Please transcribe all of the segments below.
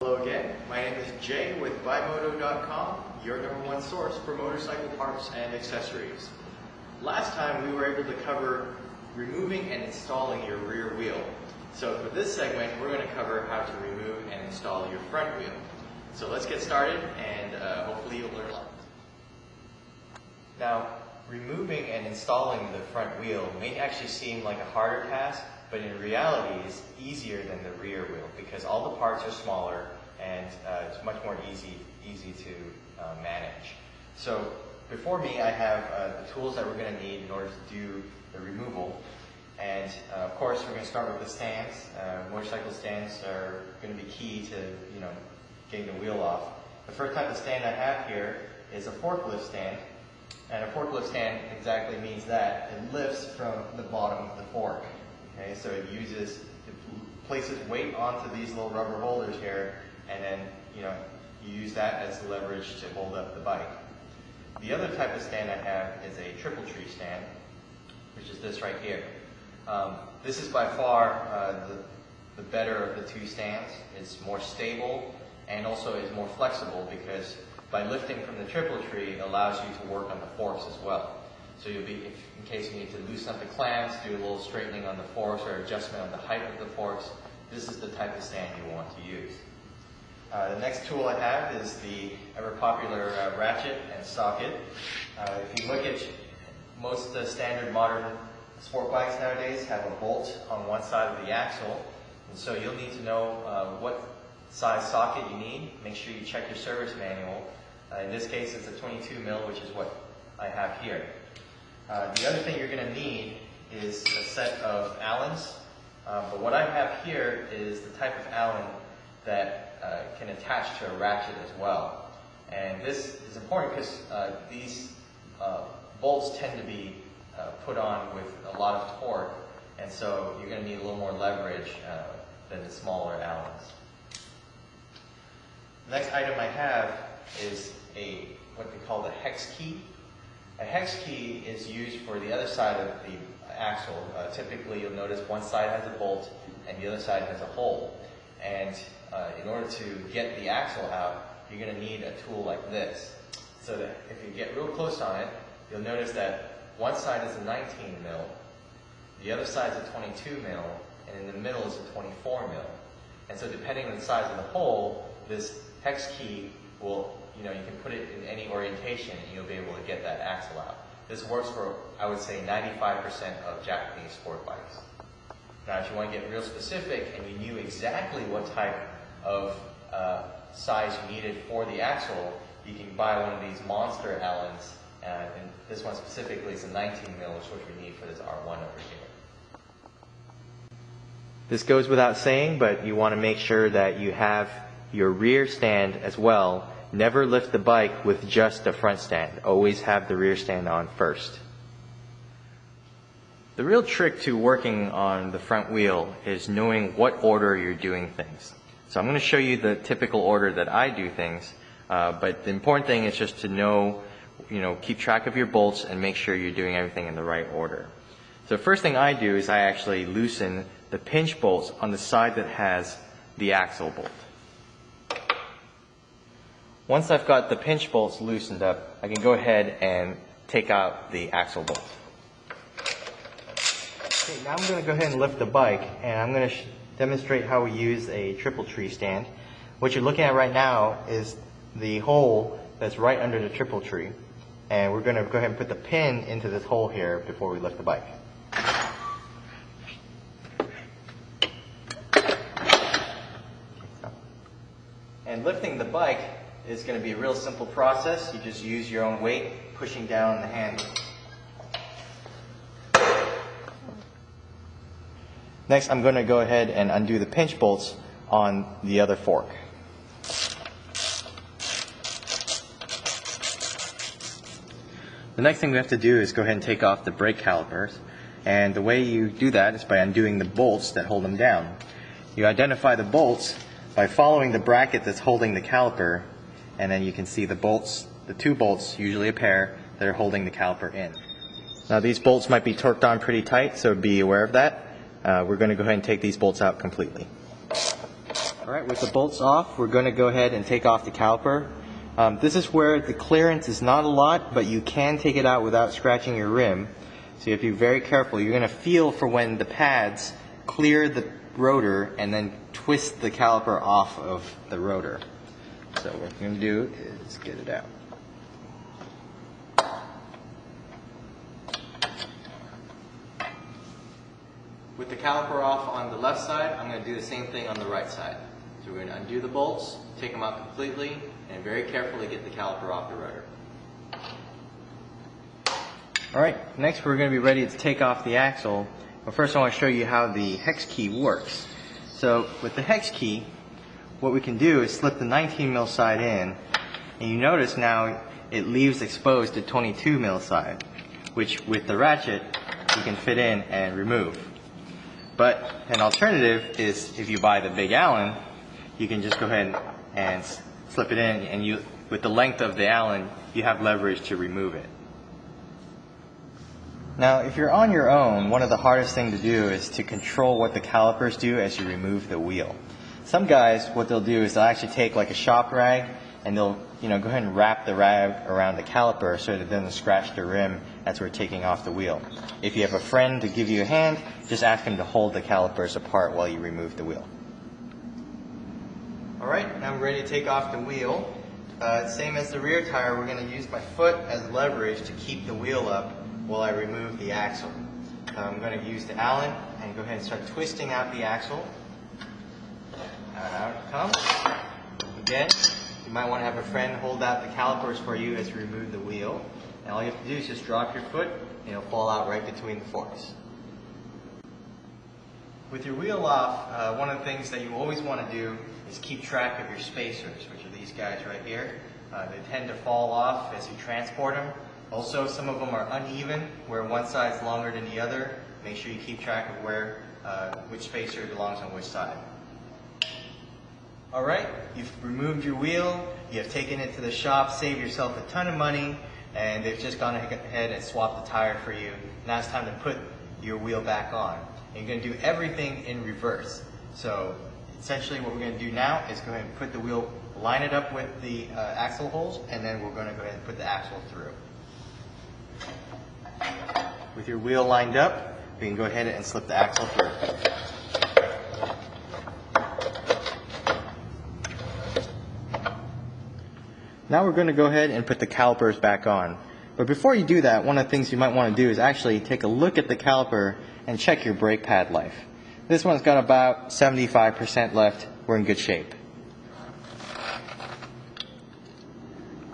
Hello again, my name is Jay with buymoto.com, your #1 source for motorcycle parts and accessories. Last time we were able to cover removing and installing your rear wheel. So for this segment we're going to cover how to remove and install your front wheel. So let's get started and hopefully you'll learn a lot. Now, removing and installing the front wheel may actually seem like a harder task, but in reality it's easier than the rear wheel because all the parts are smaller and it's much more easy to manage. So before me I have the tools that we're going to need in order to do the removal. And of course we're going to start with the stands. Motorcycle stands are going to be key to getting the wheel off. The first type of stand I have here is a forklift stand. And a forklift stand exactly means that it lifts from the bottom of the fork. Okay, so it places weight onto these little rubber holders here, and then you use that as leverage to hold up the bike. The other type of stand I have is a triple tree stand, which is this right here. This is by far the better of the two stands. It's more stable and also is more flexible because by lifting from the triple tree, it allows you to work on the forks as well. So you'll be, in case you need to loosen up the clamps, do a little straightening on the forks or adjustment on the height of the forks, this is the type of stand you want to use. The next tool I have is the ever popular ratchet and socket. If you look at most standard modern sport bikes nowadays have a bolt on one side of the axle, and so you'll need to know what size socket you need. Make sure you check your service manual. In this case it's a 22 mil, which is what I have here. The other thing you're going to need is a set of Allens, but what I have here is the type of Allen that can attach to a ratchet as well. And this is important because these bolts tend to be put on with a lot of torque, and so you're going to need a little more leverage than the smaller Allens. The next item I have is what they call the hex key. A hex key is used for the other side of the axle. Typically you'll notice one side has a bolt and the other side has a hole. And in order to get the axle out, you're going to need a tool like this. So that if you get real close on it, you'll notice that one side is a 19 mil, the other side is a 22 mil, and in the middle is a 24 mil. And so depending on the size of the hole, this hex key will, you can put it in any orientation and you'll be able to get that axle out. This works for, I would say, 95% of Japanese sport bikes. Now, if you want to get real specific and you knew exactly what type of size you needed for the axle, you can buy one of these monster Allens, and this one specifically is a 19 mil, which is what we need for this R1 over here. This goes without saying, but you want to make sure that you have your rear stand as well. Never lift the bike with just the front stand. Always have the rear stand on first. The real trick to working on the front wheel is knowing what order you're doing things. So I'm going to show you the typical order that I do things, but the important thing is just to know, keep track of your bolts and make sure you're doing everything in the right order. So the first thing I do is I actually loosen the pinch bolts on the side that has the axle bolt. Once I've got the pinch bolts loosened up, I can go ahead and take out the axle bolt. Okay, now I'm going to go ahead and lift the bike, and I'm going to demonstrate how we use a triple tree stand. What you're looking at right now is the hole that's right under the triple tree, and we're going to go ahead and put the pin into this hole here before we lift the bike. And lifting the bike is going to be a real simple process. You just use your own weight, pushing down the handle. Next, I'm going to go ahead and undo the pinch bolts on the other fork. The next thing we have to do is go ahead and take off the brake calipers. And the way you do that is by undoing the bolts that hold them down. You identify the bolts by following the bracket that's holding the caliper, and then you can see the bolts, the two bolts, usually a pair, that are holding the caliper in. Now these bolts might be torqued on pretty tight, so be aware of that. We're going to go ahead and take these bolts out completely. Alright, with the bolts off, we're going to go ahead and take off the caliper. This is where the clearance is not a lot, but you can take it out without scratching your rim. So you have to be very careful. You're going to feel for when the pads clear the rotor and then twist the caliper off of the rotor. So what we're going to do is get it out. With the caliper off on the left side, I'm going to do the same thing on the right side. So we're going to undo the bolts, take them out completely, and very carefully get the caliper off the rotor. Alright, next we're going to be ready to take off the axle. But first I want to show you how the hex key works. So with the hex key, what we can do is slip the 19 mil side in, and you notice now it leaves exposed the 22 mil side, which with the ratchet you can fit in and remove. But an alternative is if you buy the big Allen, you can just go ahead and slip it in, and with the length of the Allen, you have leverage to remove it. Now, if you're on your own, one of the hardest things to do is to control what the calipers do as you remove the wheel. Some guys, what they'll do is they'll actually take like a shop rag and they'll go ahead and wrap the rag around the caliper so that it doesn't scratch the rim as we're taking off the wheel. If you have a friend to give you a hand, just ask him to hold the calipers apart while you remove the wheel. Alright, now I'm ready to take off the wheel. Same as the rear tire, we're going to use my foot as leverage to keep the wheel up while I remove the axle. I'm going to use the Allen and go ahead and start twisting out the axle. Out it comes. Again, you might want to have a friend hold out the calipers for you as you remove the wheel. And all you have to do is just drop your foot and it'll fall out right between the forks. With your wheel off, one of the things that you always want to do is keep track of your spacers, which are these guys right here. They tend to fall off as you transport them. Also, some of them are uneven, where one side is longer than the other. Make sure you keep track of which spacer belongs on which side. Alright, you've removed your wheel, you have taken it to the shop, saved yourself a ton of money, and they've just gone ahead and swapped the tire for you. Now it's time to put your wheel back on. And you're going to do everything in reverse. So essentially what we're going to do now is go ahead and put the wheel, line it up with the axle holes, and then we're going to go ahead and put the axle through. With your wheel lined up, we can go ahead and slip the axle through. Now we're going to go ahead and put the calipers back on. But before you do that, one of the things you might want to do is actually take a look at the caliper and check your brake pad life. This one's got about 75% left. We're in good shape.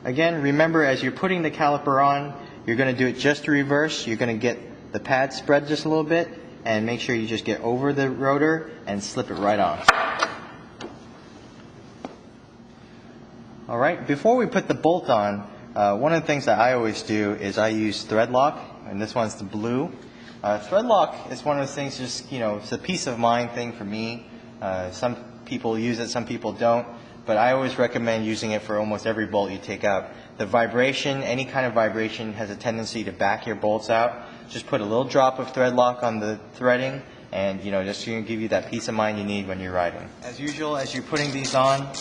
Again, remember as you're putting the caliper on, you're going to do it just to reverse. You're going to get the pad spread just a little bit and make sure you just get over the rotor and slip it right on. Alright, before we put the bolt on, one of the things that I always do is I use thread lock, and this one's the blue. Thread lock is one of those things, just, it's a peace of mind thing for me. Some people use it, some people don't, but I always recommend using it for almost every bolt you take out. The vibration, any kind of vibration, has a tendency to back your bolts out. Just put a little drop of thread lock on the threading, and just to give you that peace of mind you need when you're riding. As usual, as you're putting these on,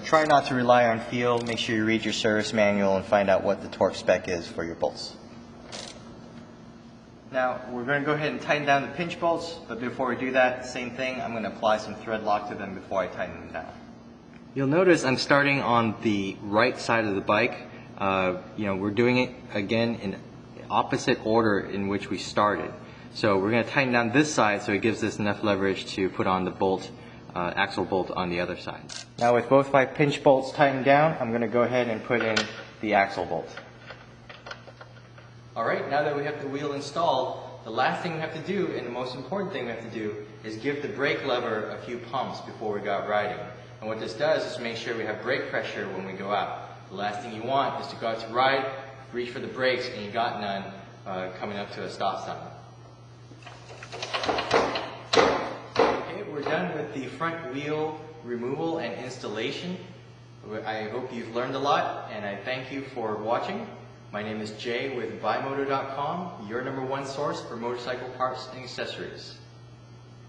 try not to rely on feel. Make sure you read your service manual and find out what the torque spec is for your bolts. Now, we're going to go ahead and tighten down the pinch bolts, but before we do that, same thing, I'm going to apply some thread lock to them before I tighten them down. You'll notice I'm starting on the right side of the bike. We're doing it again in opposite order in which we started. So we're going to tighten down this side so it gives us enough leverage to put on the bolt, axle bolt on the other side. Now with both my pinch bolts tightened down, I'm going to go ahead and put in the axle bolt. Alright, now that we have the wheel installed, the last thing we have to do, and the most important thing we have to do, is give the brake lever a few pumps before we go out riding. And what this does is make sure we have brake pressure when we go out. The last thing you want is to go out to ride, reach for the brakes, and you got none coming up to a stop sign. Okay, we're done with the front wheel removal and installation. I hope you've learned a lot, and I thank you for watching. My name is Jay with buymoto.com, your #1 source for motorcycle parts and accessories.